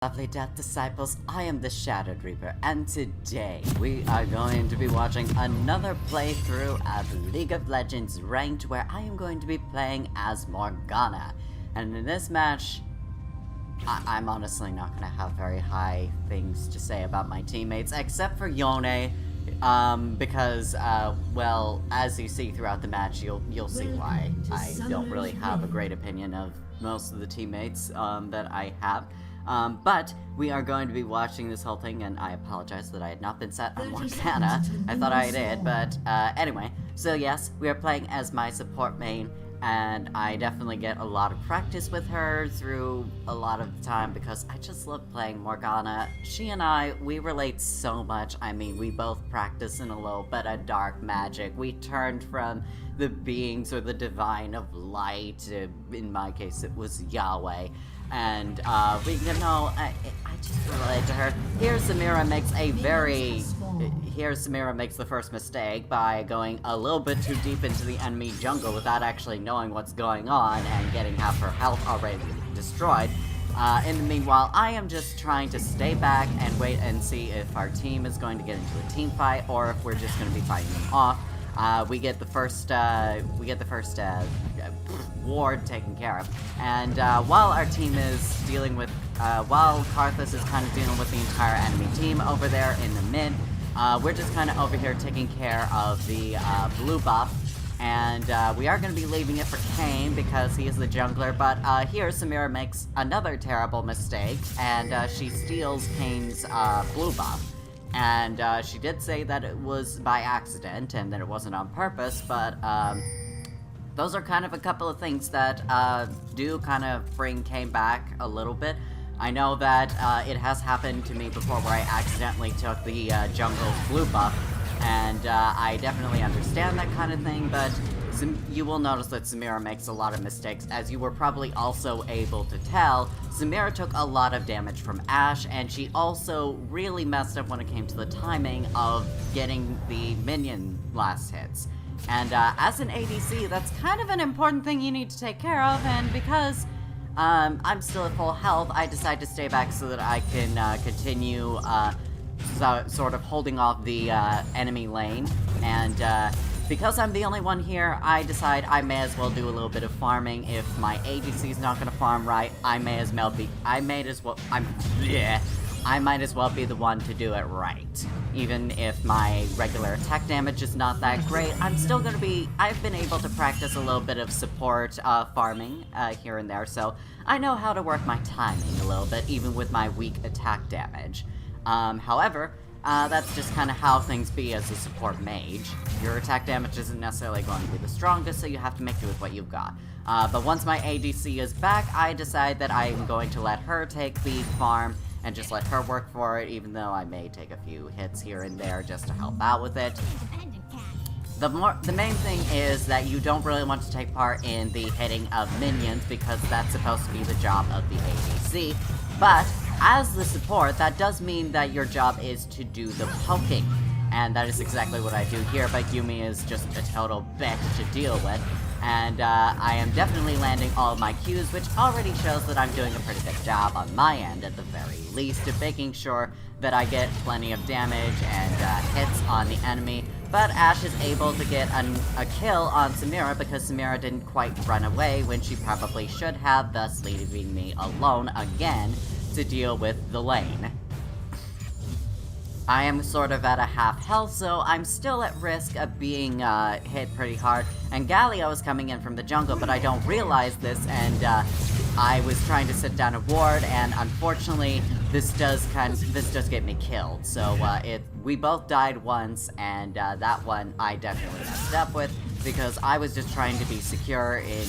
Lovely Death Disciples, I am the Shattered Reaper, and today we are going to be watching another playthrough of League of Legends Ranked, where I am going to be playing as Morgana. And in this match, I'm honestly not going to have very high things to say about my teammates, except for Yone, because, well, as you see throughout the match, you'll see why I don't really have a great opinion of most of the teammates that I have. But we are going to be watching this whole thing, and I apologize that I had not been set on Morgana. I thought I did, but anyway. So yes, we are playing as my support main, and I definitely get a lot of practice with her through a lot of the time because I just love playing Morgana. She and I, we relate so much. I mean, we both practice in a little bit of dark magic. We turned from the beings or the divine of light, in my case it was Yahweh. And, you know, I just relate to her. Here Samira makes the first mistake by going a little bit too deep into the enemy jungle without actually knowing what's going on and getting half her health already destroyed. In the meanwhile, I am just trying to stay back and wait and see if our team is going to get into a team fight or if we're just going to be fighting them off. We get the first ward taken care of, and while our team is dealing with, while Karthus is kind of dealing with the entire enemy team over there in the mid, we're just kind of over here taking care of the blue buff, and we are going to be leaving it for Kayn because he is the jungler, but here Samira makes another terrible mistake, and she steals Kayn's blue buff. And she did say that it was by accident and that it wasn't on purpose, but those are kind of a couple of things that do kind of bring Kayn back a little bit. I know that it has happened to me before where I accidentally took the jungle's blue buff, and I definitely understand that kind of thing, but you will notice that Samira makes a lot of mistakes. As you were probably also able to tell, Samira took a lot of damage from Ashe, and she also really messed up when it came to the timing of getting the minion last hits. And as an ADC, that's kind of an important thing you need to take care of, and because I'm still at full health, I decide to stay back so that I can continue sort of holding off the enemy lane, and because I'm the only one here, I decide I may as well do a little bit of farming. If my ADC's not gonna farm right, I might as well be the one to do it right. Even if my regular attack damage is not that great, I've been able to practice a little bit of support farming here and there, so I know how to work my timing a little bit, even with my weak attack damage. However, that's just kind of how things be as a support mage. Your attack damage isn't necessarily going to be the strongest, so you have to make do with what you've got. But once my ADC is back, I decide that I am going to let her take the farm and just let her work for it, even though I may take a few hits here and there just to help out with it. The main thing is that you don't really want to take part in the hitting of minions because that's supposed to be the job of the ADC, but as the support, that does mean that your job is to do the poking, and that is exactly what I do here, but Yumi is just a total bitch to deal with, and I am definitely landing all of my Qs, which already shows that I'm doing a pretty good job on my end, at the very least, of making sure that I get plenty of damage and hits on the enemy. But Ashe is able to get a kill on Samira because Samira didn't quite run away when she probably should have, thus leaving me alone again to deal with the lane. I am sort of at a half health, so I'm still at risk of being hit pretty hard. And Galio is coming in from the jungle, but I don't realize this, and I was trying to sit down a ward, and unfortunately, this does get me killed. So we both died once, and that one I definitely messed up with because I was just trying to be secure in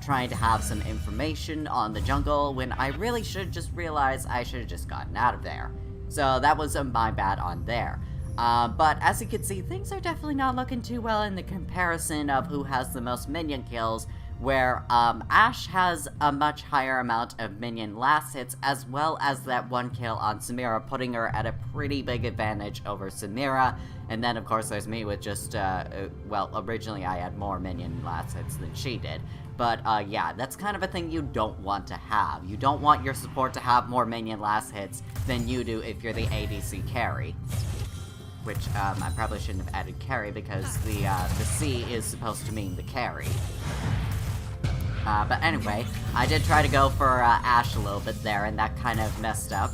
trying to have some information on the jungle when I really should just realize I should have just gotten out of there. So that was my bad on there. But as you can see, things are definitely not looking too well in the comparison of who has the most minion kills where Ashe has a much higher amount of minion last hits, as well as that one kill on Samira, putting her at a pretty big advantage over Samira. And then, of course, there's me with just, well, originally I had more minion last hits than she did. But, yeah, that's kind of a thing you don't want to have. You don't want your support to have more minion last hits than you do if you're the ADC carry. Which, I probably shouldn't have added carry because the C is supposed to mean the carry. But anyway, I did try to go for Ashe a little bit there, and that kind of messed up.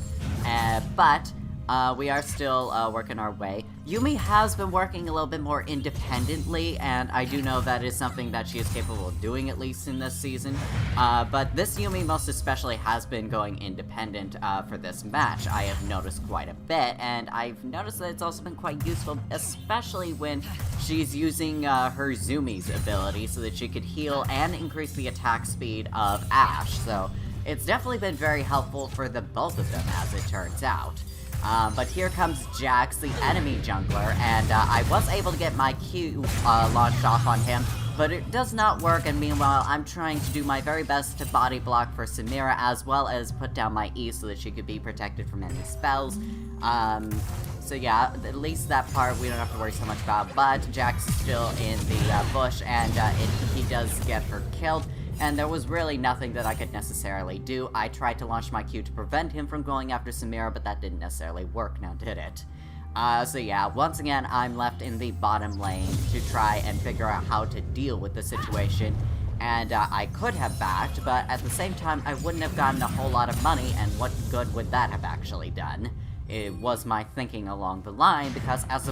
But we are still working our way. Yumi has been working a little bit more independently, and I do know that is something that she is capable of doing, at least in this season. But this Yumi most especially has been going independent for this match. I have noticed quite a bit, and I've noticed that it's also been quite useful, especially when she's using her Zumi's ability so that she could heal and increase the attack speed of Ashe. So it's definitely been very helpful for the both of them, as it turns out. But here comes Jax, the enemy jungler, and I was able to get my Q launched off on him, but it does not work, and meanwhile, I'm trying to do my very best to body block for Samira, as well as put down my E so that she could be protected from any spells. So yeah, at least that part we don't have to worry so much about, but Jax is still in the bush, and he does get her killed. And there was really nothing that I could necessarily do. I tried to launch my Q to prevent him from going after Samira, but that didn't necessarily work now, did it? So yeah, once again, I'm left in the bottom lane to try and figure out how to deal with the situation. And I could have backed, but at the same time, I wouldn't have gotten a whole lot of money, and what good would that have actually done? It was my thinking along the line, because as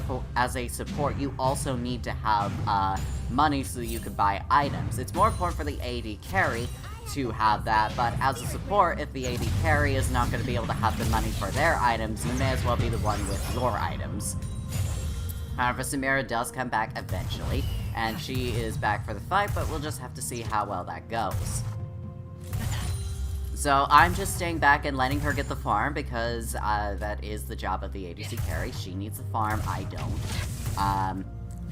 a support, you also need to have money so that you could buy items. It's more important for the AD carry to have that, but as a support, if the AD carry is not going to be able to have the money for their items, you may as well be the one with your items. However, Samira does come back eventually, and she is back for the fight, but we'll just have to see how well that goes. So I'm just staying back and letting her get the farm, because that is the job of the ADC carry. She needs the farm, I don't.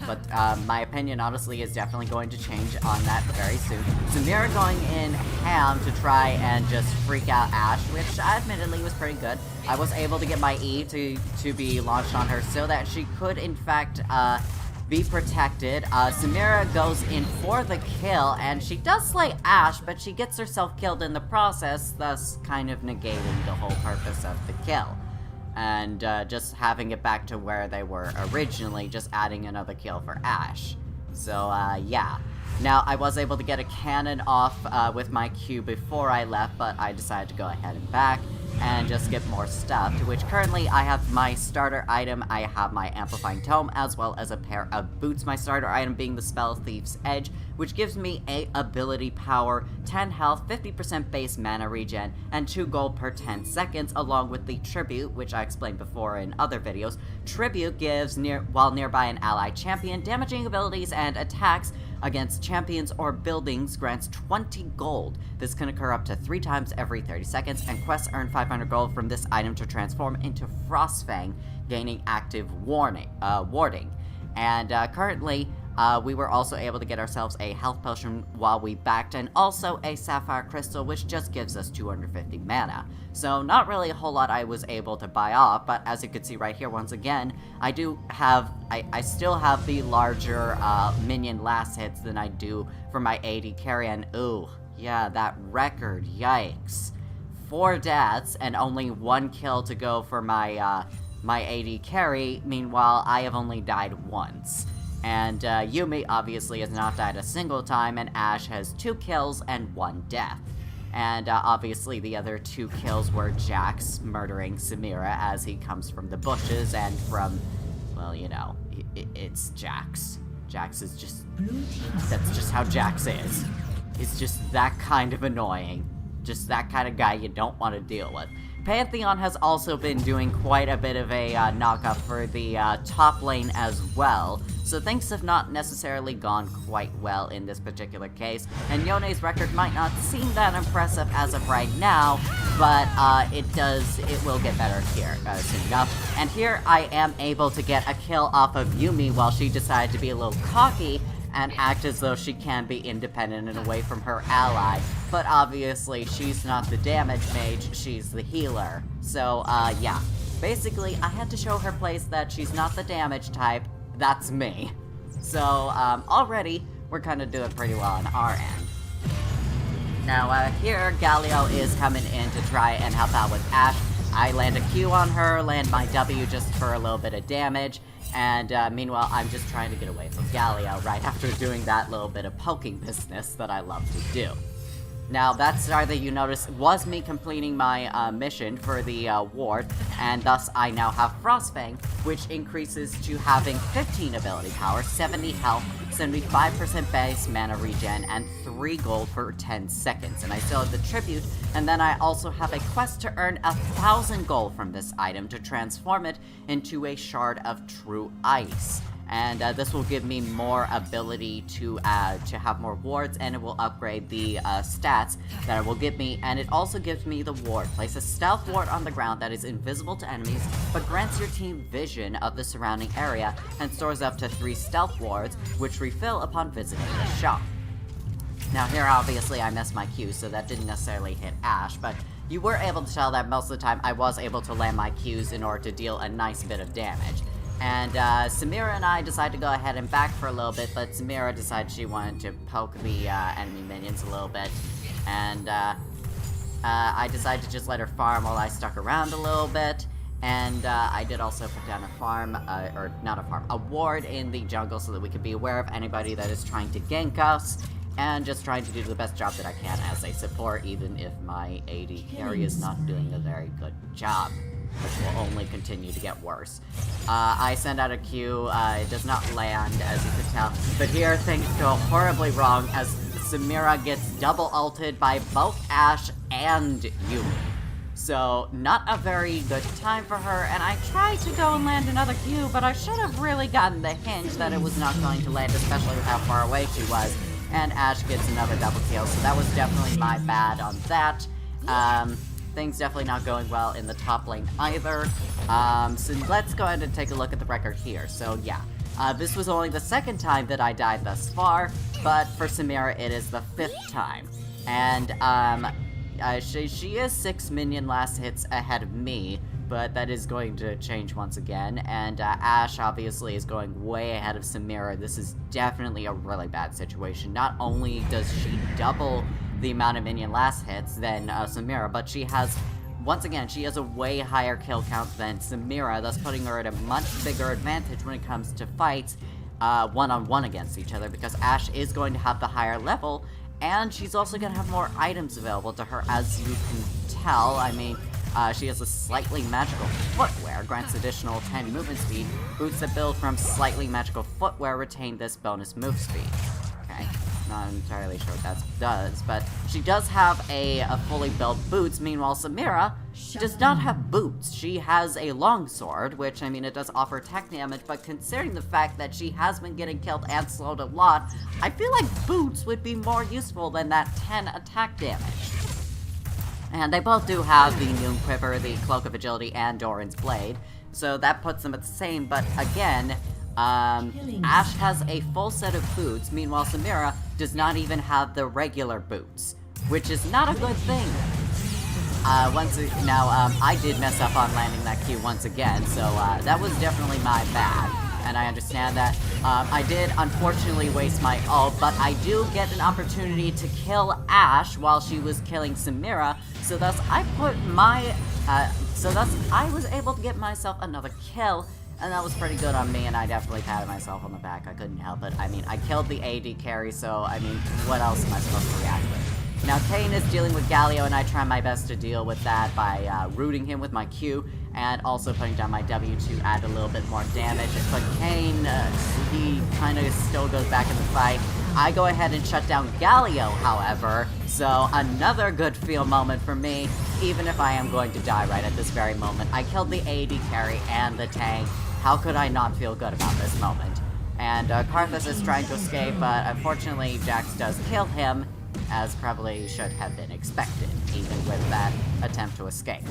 But my opinion, honestly, is definitely going to change on that very soon. Samira going in ham to try and just freak out Ashe, which admittedly was pretty good. I was able to get my E to be launched on her so that she could, in fact, be protected. Samira goes in for the kill, and she does slay Ashe, but she gets herself killed in the process, thus kind of negating the whole purpose of the kill. And just having it back to where they were originally, just adding another kill for Ashe. So, yeah. Now, I was able to get a cannon off with my Q before I left, but I decided to go ahead and back and just get more stuff, to which currently I have my starter item, I have my Amplifying Tome, as well as a pair of boots. My starter item being the Spell Thief's Edge, which gives me 8 ability power, 10 health, 50% base mana regen, and 2 gold per 10 seconds, along with the Tribute, which I explained before in other videos. Tribute gives, while nearby an ally champion, damaging abilities and attacks against champions or buildings grants 20 gold. This can occur up to 3 times every 30 seconds, and quests earn 500 gold from this item to transform into Frostfang, gaining active warding. And currently, we were also able to get ourselves a health potion while we backed, and also a sapphire crystal, which just gives us 250 mana. So not really a whole lot I was able to buy off, but as you can see right here, once again, I still have the larger minion last hits than I do for my AD carry, and ooh, yeah, that record, yikes. 4 deaths and only 1 kill to go for my my AD carry. Meanwhile, I have only died once. And Yumi obviously has not died a single time, and Ashe has 2 kills and 1 death. And obviously the other 2 kills were Jax murdering Samira as he comes from the bushes and from, well, you know, it's Jax. Jax is just, that's just how Jax is. He's just that kind of annoying. Just that kind of guy you don't want to deal with. Pantheon has also been doing quite a bit of a knock-up for the top lane as well, so things have not necessarily gone quite well in this particular case, and Yone's record might not seem that impressive as of right now, but it will get better here soon enough. And here I am able to get a kill off of Yumi while she decided to be a little cocky and act as though she can be independent and away from her ally. But obviously, she's not the damage mage, she's the healer. So, yeah. Basically, I had to show her place that she's not the damage type, that's me. So, already, we're kind of doing pretty well on our end. Now, here, Galio is coming in to try and help out with Ashe. I land a Q on her, land my W just for a little bit of damage, and meanwhile, I'm just trying to get away from Galio right after doing that little bit of poking business that I love to do. Now, that star that you notice was me completing my mission for the ward, and thus I now have Frostfang, which increases to having 15 ability power, 70 health, 75% base mana regen, and 3 gold for 10 seconds. And I still have the tribute, and then I also have a quest to earn 1,000 gold from this item to transform it into a shard of true ice. And this will give me more ability to have more wards, and it will upgrade the stats that it will give me, and it also gives me the ward. Place a stealth ward on the ground that is invisible to enemies, but grants your team vision of the surrounding area, and stores up to 3 stealth wards, which refill upon visiting the shop. Now here, obviously, I missed my Q, so that didn't necessarily hit Ashe, but you were able to tell that most of the time I was able to land my Qs in order to deal a nice bit of damage. And Samira and I decided to go ahead and back for a little bit, but Samira decided she wanted to poke the enemy minions a little bit. And I decided to just let her farm while I stuck around a little bit. And I did also put down a farm, or not a farm, a ward in the jungle so that we could be aware of anybody that is trying to gank us. And just trying to do the best job that I can as a support, even if my AD carry is not doing a very good job, which will only continue to get worse. I send out a Q, it does not land, as you can tell, but here things go horribly wrong as Samira gets double ulted by both Ashe and Yumi. So, not a very good time for her, and I tried to go and land another Q, but I should have really gotten the hint that it was not going to land, especially with how far away she was. And Ashe gets another double kill, so that was definitely my bad on that. Things definitely not going well in the top lane either. So let's go ahead and take a look at the record here. So yeah, this was only the 2nd time that I died thus far, but for Samira it is the 5th time. And she is 6 minion last hits ahead of me, but that is going to change once again, and Ashe obviously is going way ahead of Samira. This is definitely a really bad situation. Not only does she double the amount of minion last hits than Samira, but she has, once again, she has a way higher kill count than Samira, thus putting her at a much bigger advantage when it comes to fights one-on-one against each other, because Ashe is going to have the higher level, and she's also going to have more items available to her, as you can tell. I mean, she has a slightly magical footwear, grants additional 10 movement speed. Boots that build from slightly magical footwear retain this bonus move speed. Okay, not entirely sure what that does, but she does have a fully built boots. Meanwhile, Samira does not have boots. She has a longsword, which, I mean, it does offer attack damage, but considering the fact that she has been getting killed and slowed a lot, I feel like boots would be more useful than that 10 attack damage. And they both do have the Noon Quiver, the Cloak of Agility, and Doran's Blade, so that puts them at the same, but again, Ashe has a full set of boots, meanwhile Samira does not even have the regular boots, which is not a good thing. I did mess up on landing that Q once again, so that was definitely my bad, and I understand that. I did unfortunately waste my ult, but I do get an opportunity to kill Ashe while she was killing Samira, so thus I was able to get myself another kill, and that was pretty good on me, and I definitely patted myself on the back. I couldn't help it. I mean, I killed the AD carry, so, I mean, what else am I supposed to react with? Now, Kayn is dealing with Galio, and I try my best to deal with that by rooting him with my Q, and also putting down my W to add a little bit more damage. But Kayn, he kind of still goes back in the fight. I go ahead and shut down Galio, however, so another good feel moment for me, even if I am going to die right at this very moment. I killed the AD carry and the tank. How could I not feel good about this moment? And Karthus is trying to escape, but unfortunately Jax does kill him, as probably should have been expected, even with that attempt to escape.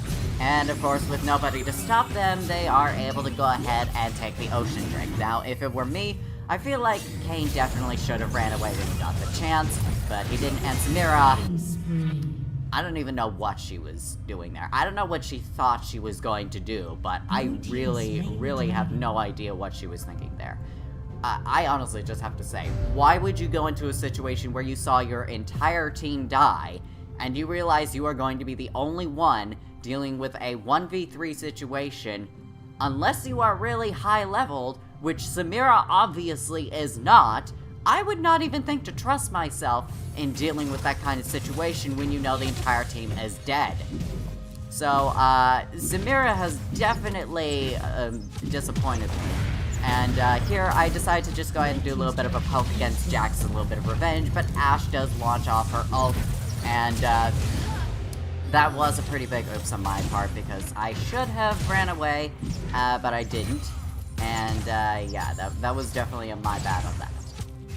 And of course, with nobody to stop them, they are able to go ahead and take the ocean drink. Now, if it were me, I feel like Kane definitely should have ran away when he got the chance, but he didn't, and Samira, I don't even know what she was doing there. I don't know what she thought she was going to do, but I really have no idea what she was thinking there. I honestly just have to say, why would you go into a situation where you saw your entire team die, and you realize you are going to be the only one dealing with a 1v3 situation, unless you are really high-leveled, which Samira obviously is not? I would not even think to trust myself in dealing with that kind of situation when you know the entire team is dead. So, Samira has definitely disappointed me. And here I decide to just go ahead and do a little bit of a poke against Jax, a little bit of revenge, but Ashe does launch off her ult, and that was a pretty big oops on my part, because I should have ran away, but I didn't. And yeah, that was definitely my bad on that.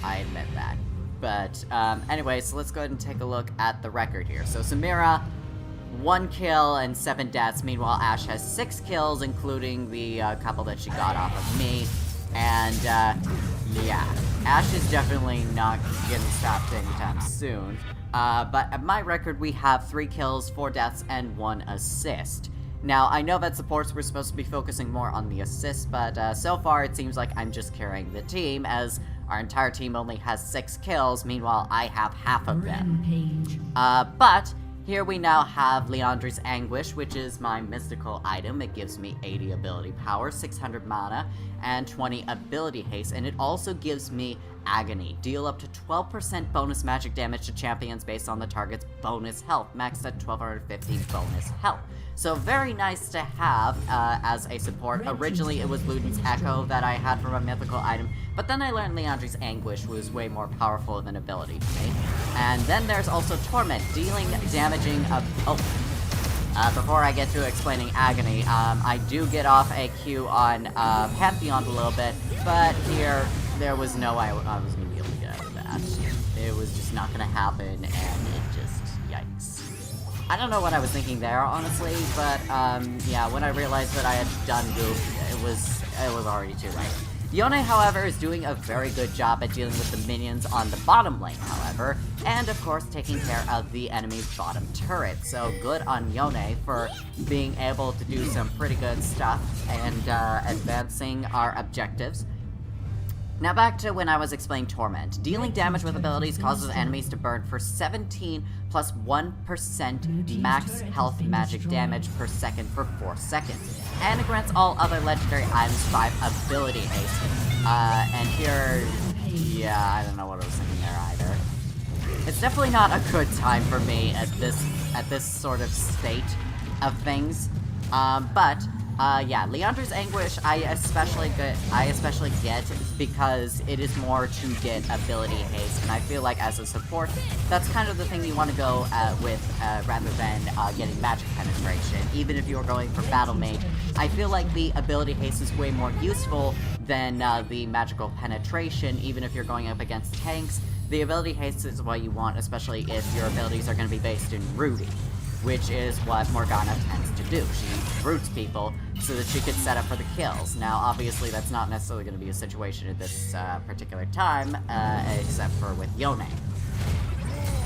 I admit that. But anyway, so let's go ahead and take a look at the record here. So Samira, 1 kill and 7 deaths. Meanwhile, Ashe has 6 kills, including the couple that she got off of me. And yeah, Ashe is definitely not getting stopped anytime soon. But at my record, we have 3 kills, 4 deaths, and 1 assist. Now, I know that supports were supposed to be focusing more on the assists, but so far it seems like I'm just carrying the team, as our entire team only has 6 kills, meanwhile I have half of them. But here we now have Liandry's Anguish, which is my mystical item. It gives me 80 ability power, 600 mana, and 20 ability haste, and it also gives me Agony. Deal up to 12% bonus magic damage to champions based on the target's bonus health, maxed at 1250 bonus health. So very nice to have as a support. Originally it was Luden's Echo that I had for my mythical item, but then I learned Liandry's Anguish was way more powerful of an ability to me. And then there's also Torment, dealing damaging of... before I get to explaining Agony, I do get off a Q on Pantheon a little bit, but here there was no way I was going to be able to get out of that. It was just not going to happen, and it just... yikes. I don't know what I was thinking there, honestly, but yeah, when I realized that I had done goof, it was already too late. Yone, however, is doing a very good job at dealing with the minions on the bottom lane, however, and of course taking care of the enemy's bottom turret. So good on Yone for being able to do some pretty good stuff and advancing our objectives. Now back to when I was explaining Torment. Dealing damage with abilities causes enemies to burn for 17 plus 1% max health magic damage per second for 4 seconds. And it grants all other legendary items 5 ability haste. And here, yeah, I don't know what I was thinking there either. It's definitely not a good time for me at this sort of state of things. Yeah, Liandry's Anguish I especially get because it is more to get ability haste, and I feel like as a support, that's kind of the thing you want to go with rather than getting magic penetration. Even if you're going for Battle Mage, I feel like the ability haste is way more useful than the magical penetration, even if you're going up against tanks. The ability haste is what you want, especially if your abilities are going to be based in rooting, which is what Morgana tends to do. She roots people so that she could set up for the kills. Now, obviously, that's not necessarily going to be a situation at this particular time, except for with Yone.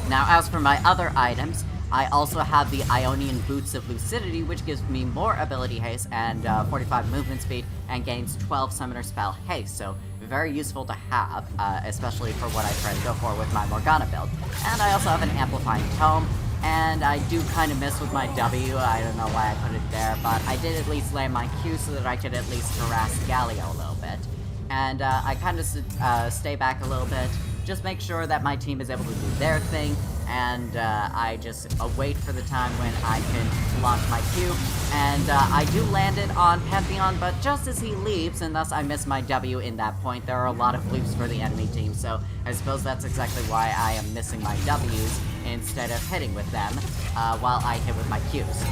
Now, as for my other items, I also have the Ionian Boots of Lucidity, which gives me more ability haste and 45 movement speed, and gains 12 summoner spell haste, so very useful to have, especially for what I try to go for with my Morgana build. And I also have an Amplifying Tome, and I do kind of miss with my W. I don't know why I put it there, but I did at least land my Q so that I could at least harass Galio a little bit. And I kind of stay back a little bit, just make sure that my team is able to do their thing, and I just await for the time when I can launch my Q. And I do land it on Pantheon, but just as he leaves, and thus I miss my W in that point, there are a lot of loops for the enemy team, so I suppose that's exactly why I am missing my Ws instead of hitting with them while I hit with my Qs.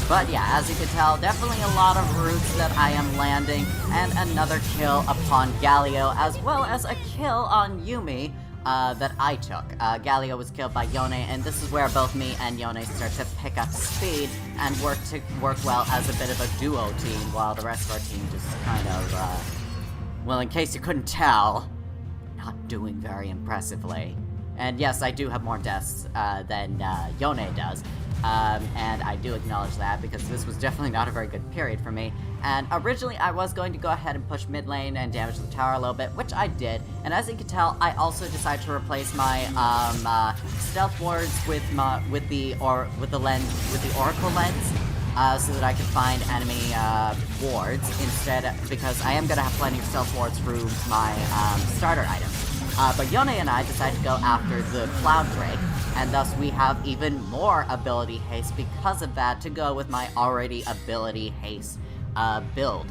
But yeah, as you can tell, definitely a lot of roots that I am landing, and another kill upon Galio, as well as a kill on Yuumi that I took. Galio was killed by Yone, and this is where both me and Yone start to pick up speed and work well as a bit of a duo team, while the rest of our team just kind of Well, in case you couldn't tell, not doing very impressively. And yes, I do have more deaths than Yone does. And I do acknowledge that because this was definitely not a very good period for me. And originally I was going to go ahead and push mid lane and damage the tower a little bit, which I did. And as you can tell, I also decided to replace my stealth wards with the oracle lens, so that I could find enemy wards instead, because I am gonna have plenty of stealth wards through my starter items. But Yone and I decided to go after the Cloud Drake, and thus we have even more ability haste because of that to go with my already ability haste build.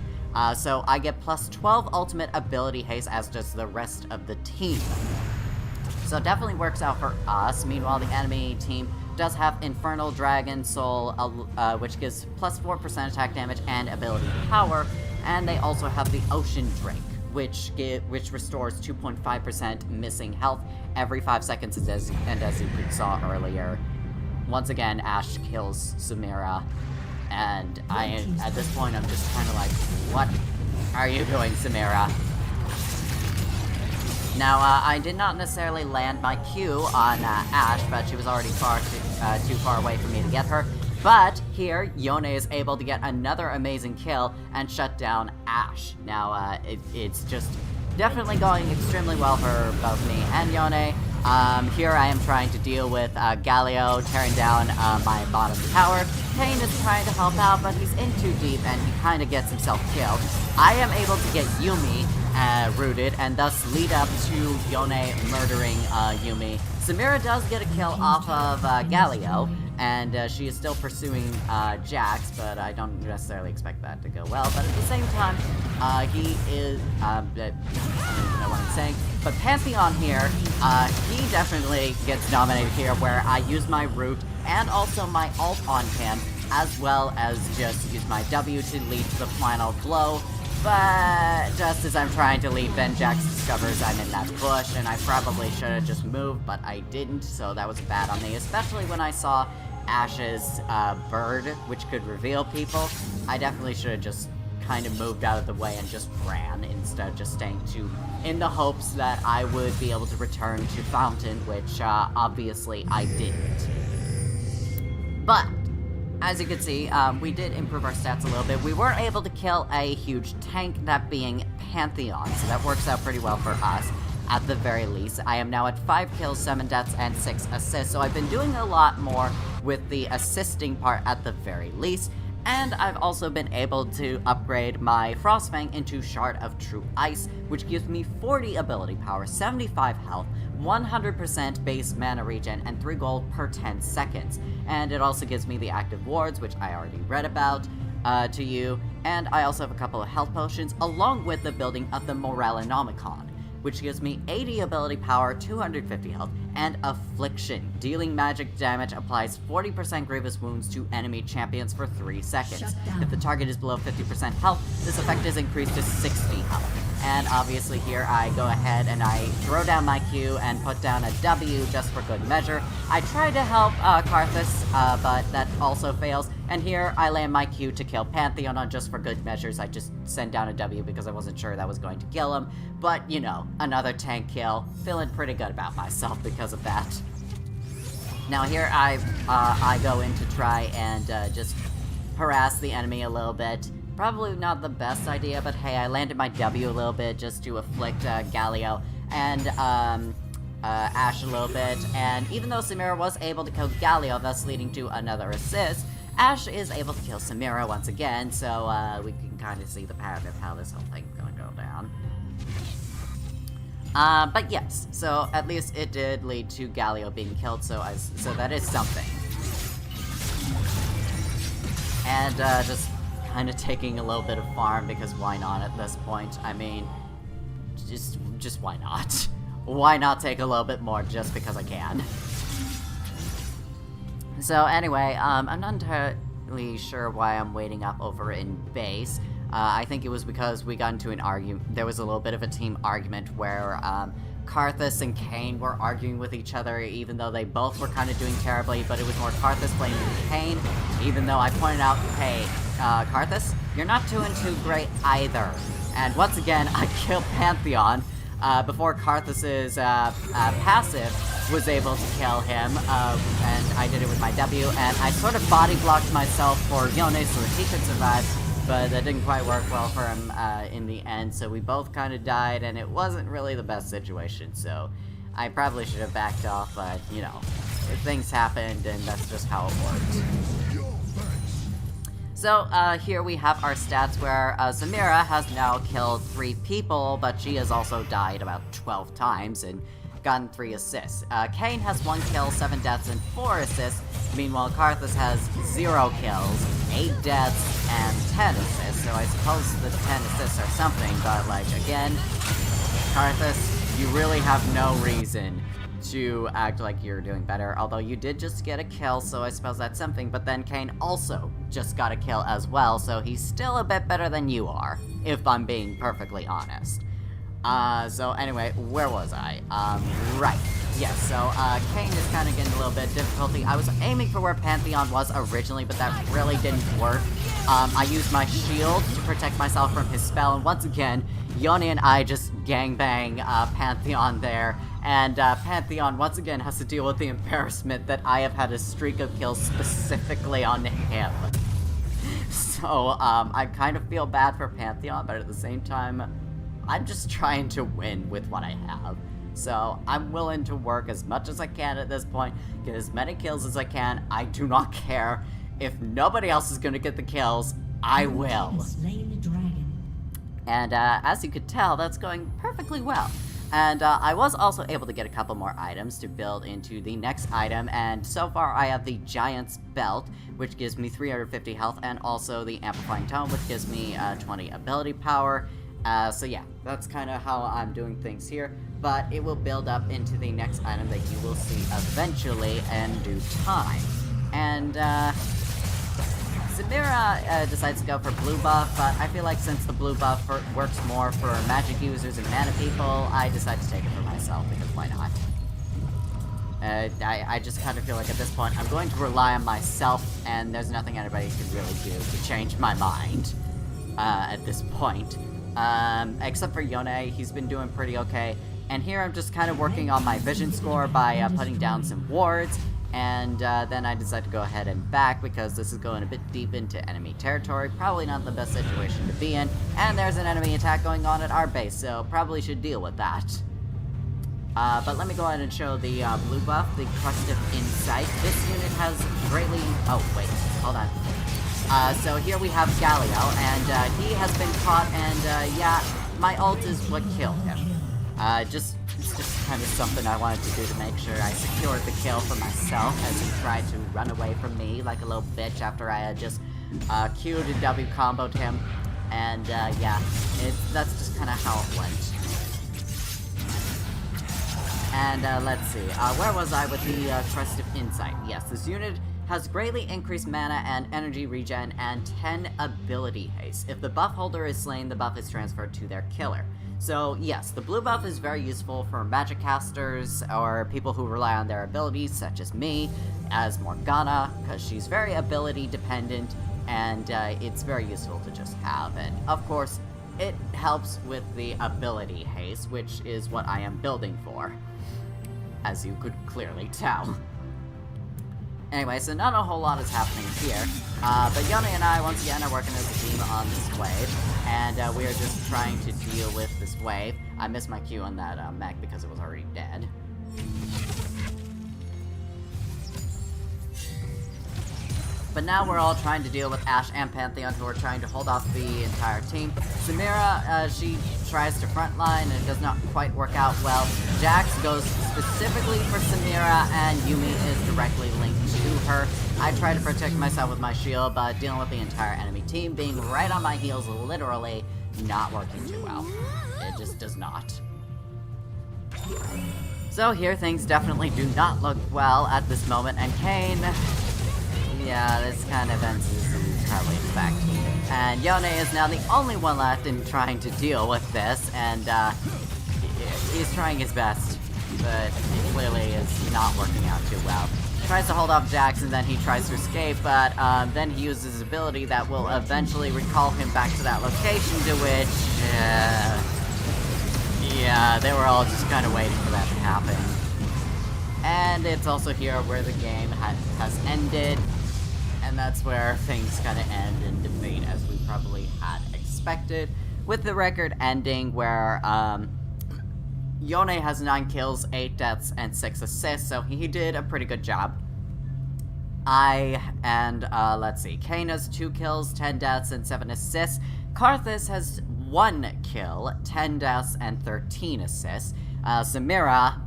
So I get plus 12 ultimate ability haste, as does the rest of the team. So it definitely works out for us. Meanwhile, the enemy team does have Infernal Dragon Soul, which gives plus 4% attack damage and ability power, and they also have the Ocean Drake, which restores 2.5% missing health every 5 seconds, and as you saw earlier, once again, Ashe kills Samira, and at this point, I'm just kind of like, what are you doing, Samira? Now, I did not necessarily land my Q on Ashe, but she was already too far away for me to get her. But here, Yone is able to get another amazing kill and shut down Ashe. Now, it's just definitely going extremely well for both me and Yone. Here I am trying to deal with Galio tearing down my bottom tower. Kane is trying to help out, but he's in too deep and he kind of gets himself killed. I am able to get Yuumi rooted and thus lead up to Yone murdering Yuumi. Samira does get a kill off of Galio, and she is still pursuing Jax, but I don't necessarily expect that to go well. But at the same time, he is, I don't even know what I'm saying, but Pantheon here, he definitely gets dominated here, where I use my root and also my ult on him, as well as just use my W to lead to the final blow. But just as I'm trying to leave, then Jax discovers I'm in that bush, and I probably should have just moved, but I didn't, so that was bad on me, especially when I saw Ashe's bird, which could reveal people. I definitely should have just kind of moved out of the way and just ran, instead of just staying in the hopes that I would be able to return to Fountain, which obviously I didn't. But as you can see, we did improve our stats a little bit. We weren't able to kill a huge tank, that being Pantheon, so that works out pretty well for us, at the very least. I am now at 5 kills, 7 deaths, and 6 assists, so I've been doing a lot more with the assisting part at the very least, and I've also been able to upgrade my Frostfang into Shard of True Ice, which gives me 40 ability power, 75 health, 100% base mana regen, and 3 gold per 10 seconds. And it also gives me the active wards, which I already read about to you, and I also have a couple of health potions, along with the building of the Moralenomicon, which gives me 80 ability power, 250 health, and Affliction. Dealing magic damage applies 40% grievous wounds to enemy champions for 3 seconds. If the target is below 50% health, this effect is increased to 60 health. And obviously here I go ahead and I throw down my Q and put down a W just for good measure. I tried to help Karthus, but that also fails. And here I land my Q to kill Pantheon on just for good measures. I just sent down a W because I wasn't sure that was going to kill him. But, you know, another tank kill. Feeling pretty good about myself because of that. Now here I go in to try and just harass the enemy a little bit. Probably not the best idea, but hey, I landed my W a little bit just to afflict Galio and Ashe a little bit, and even though Samira was able to kill Galio, thus leading to another assist, Ashe is able to kill Samira once again, so we can kind of see the pattern of how this whole thing's gonna go down. But yes, so at least it did lead to Galio being killed, so that is something. And just kind of taking a little bit of farm, because why not at this point? I mean, just why not? Why not take a little bit more just because I can? So anyway, I'm not entirely sure why I'm waiting up over in base. I think it was because we got into an argument. There was a little bit of a team argument where Karthus and Kane were arguing with each other, even though they both were kind of doing terribly, but it was more Karthus blaming Kane, even though I pointed out, hey, Karthus, you're not doing too great either. And once again, I killed Pantheon before Karthus's passive was able to kill him, and I did it with my W, and I sort of body blocked myself for Yone so that he could survive, but that didn't quite work well for him in the end, so we both kind of died, and it wasn't really the best situation, so I probably should have backed off, but, you know, things happened, and that's just how it worked. So, here we have our stats where Samira has now killed 3 people, but she has also died about 12 times and gotten 3 assists. Kayn has 1 kill, 7 deaths, and 4 assists. Meanwhile, Karthus has 0 kills, 8 deaths, and 10 assists. So I suppose the 10 assists are something, but, like, again, Karthus, you really have no reason to act like you're doing better, although you did just get a kill, so I suppose that's something, but then Kayn also just got a kill as well, so he's still a bit better than you are, if I'm being perfectly honest. So anyway, where was I? Right. Yes, so, Kayn is kind of getting a little bit of difficulty. I was aiming for where Pantheon was originally, but that really didn't work. I used my shield to protect myself from his spell, and once again, Yone and I just gangbang, Pantheon there. And Pantheon once again has to deal with the embarrassment that I have had a streak of kills specifically on him. So, I kind of feel bad for Pantheon, but at the same time, I'm just trying to win with what I have. So, I'm willing to work as much as I can at this point, get as many kills as I can. I do not care. If nobody else is gonna get the kills, I will. And as you could tell, that's going perfectly well. And I was also able to get a couple more items to build into the next item, and so far I have the Giant's Belt, which gives me 350 health, and also the Amplifying Tome, which gives me 20 ability power. So yeah, that's kind of how I'm doing things here, but it will build up into the next item that you will see eventually in due time. And Samira decides to go for blue buff, but I feel like since the blue buff works more for magic users and mana people, I decide to take it for myself, because why not? I just kind of feel like at this point, I'm going to rely on myself, and there's nothing anybody can really do to change my mind, at this point. Except for Yone, he's been doing pretty okay, and here I'm just kind of working on my vision score by putting down some wards, and then I decided to go ahead and back because this is going a bit deep into enemy territory, probably not the best situation to be in, and there's an enemy attack going on at our base, so probably should deal with that. But let me go ahead and show the blue buff, the Crust of Insight. This unit has greatly... Oh, wait, hold on. So here we have Galio, and he has been caught, and yeah, my ult is what killed him. It's just kind of something I wanted to do to make sure I secured the kill for myself as he tried to run away from me like a little bitch after I had just Q'd and W comboed him. And yeah, that's just kind of how it went. And let's see, where was I with the Crest of Insight? Yes, this unit has greatly increased mana and energy regen and 10 ability haste. If the buff holder is slain, the buff is transferred to their killer. So yes, the blue buff is very useful for magic casters or people who rely on their abilities, such as me, as Morgana, because she's very ability dependent, and it's very useful to just have. And of course, it helps with the ability haste, which is what I am building for, as you could clearly tell. Anyway, so not a whole lot is happening here, but Yone and I, once again, are working as a team on this wave, and we are just trying to deal with this wave. I missed my Q on that mech because it was already dead. But now we're all trying to deal with Ashe and Pantheon, who are trying to hold off the entire team. Samira, she tries to frontline, and it does not quite work out well. Jax goes specifically for Samira, and Yuumi is directly linked to her. I try to protect myself with my shield, but dealing with the entire enemy team being right on my heels, literally not working too well. It just does not. So here things definitely do not look well at this moment, and Kayn... yeah, this kind of ends as probably expect. And Yone is now the only one left in trying to deal with this, and he's trying his best, but it clearly is not working out too well. tries to hold off Jax, and then he tries to escape, but then he uses his ability that will eventually recall him back to that location, to which, yeah, they were all just kind of waiting for that to happen. And it's also here where the game has ended, and that's where things kind of end in defeat, as we probably had expected, with the record ending where Yone has 9 kills, 8 deaths, and 6 assists, so he did a pretty good job. Let's see, Kane has 2 kills, 10 deaths, and 7 assists. Karthus has 1 kill, 10 deaths, and 13 assists. Samira,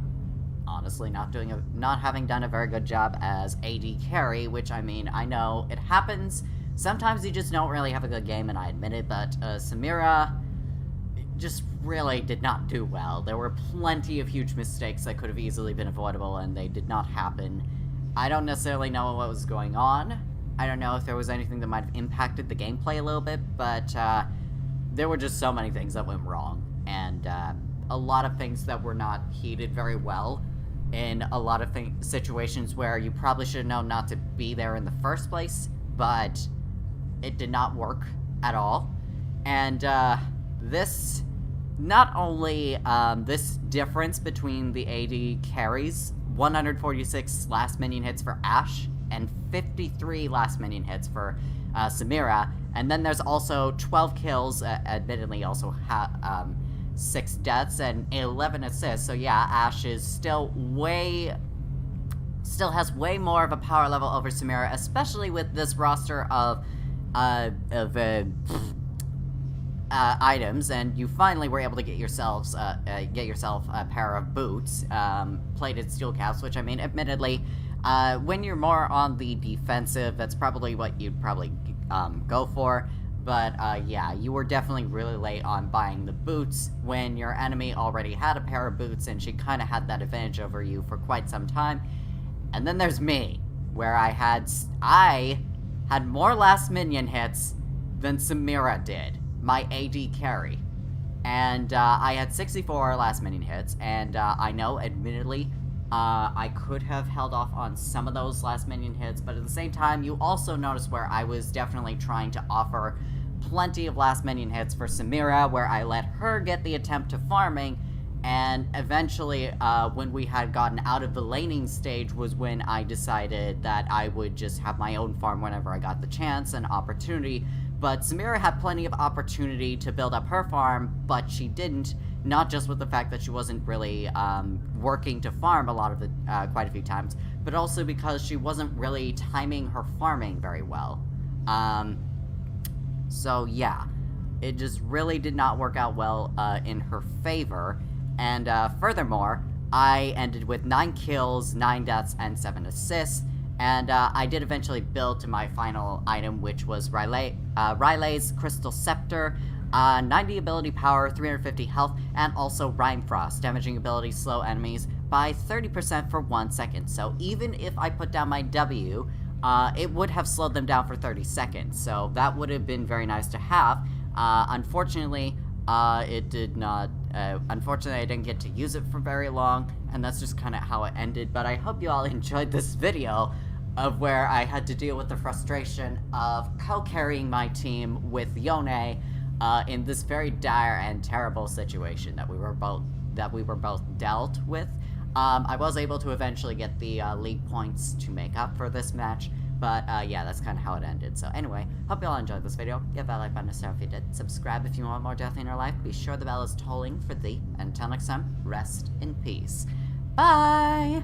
honestly, not having done a very good job as AD carry, which, I mean, I know it happens. Sometimes you just don't really have a good game, and I admit it, but Samira just really did not do well. There were plenty of huge mistakes that could have easily been avoidable, and they did not happen. I don't necessarily know what was going on. I don't know if there was anything that might have impacted the gameplay a little bit, but there were just so many things that went wrong, and a lot of things that were not heeded very well in a lot of situations where you probably should have known not to be there in the first place, but it did not work at all. And this, not only this difference between the AD carries, 146 last minion hits for Ashe, and 53 last minion hits for Samira, and then there's also 12 kills, admittedly also 6 deaths and 11 assists, so yeah, Ashe is still has way more of a power level over Samira, especially with this roster of items, and you finally were able to get yourself a pair of boots, plated steel caps, which, I mean, admittedly, when you're more on the defensive, that's probably what you'd probably go for. But, yeah, you were definitely really late on buying the boots when your enemy already had a pair of boots, and she kind of had that advantage over you for quite some time. And then there's me, where I had more last minion hits than Samira did, my AD carry. And, I had 64 last minion hits, and, I know, admittedly, I could have held off on some of those last minion hits, but at the same time, you also notice where I was definitely trying to offer plenty of last minion hits for Samira, where I let her get the attempt to farming, and eventually, when we had gotten out of the laning stage was when I decided that I would just have my own farm whenever I got the chance and opportunity. But Samira had plenty of opportunity to build up her farm, but she didn't, not just with the fact that she wasn't really working to farm a lot of the quite a few times, but also because she wasn't really timing her farming very well. So yeah, it just really did not work out well in her favor, and furthermore, I ended with 9 kills, 9 deaths, and 7 assists, and I did eventually build to my final item, which was Riley's Crystal Scepter, 90 ability power, 350 health, and also Rime Frost, damaging ability slow enemies by 30% for 1 second. So even if I put down my W, it would have slowed them down for 30 seconds, so that would have been very nice to have. Unfortunately, it did not, unfortunately I didn't get to use it for very long, and that's just kind of how it ended, but I hope you all enjoyed this video of where I had to deal with the frustration of co-carrying my team with Yone, in this very dire and terrible situation that we were both dealt with. I was able to eventually get the league points to make up for this match, but yeah, that's kind of how it ended. So anyway, hope you all enjoyed this video. Give that like button a star if you did. Subscribe if you want more death in your life. Be sure the bell is tolling for thee. Until next time, rest in peace. Bye!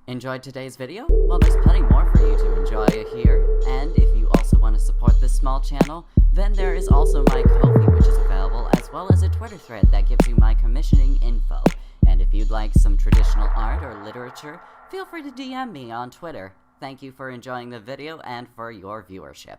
Enjoyed today's video? Well, there's plenty more for you to enjoy here, and if you also want to support this small channel, then there is also my Ko-fi, which is available, as well as a Twitter thread that gives you my commissioning info. And if you'd like some traditional art or literature, feel free to DM me on Twitter. Thank you for enjoying the video and for your viewership.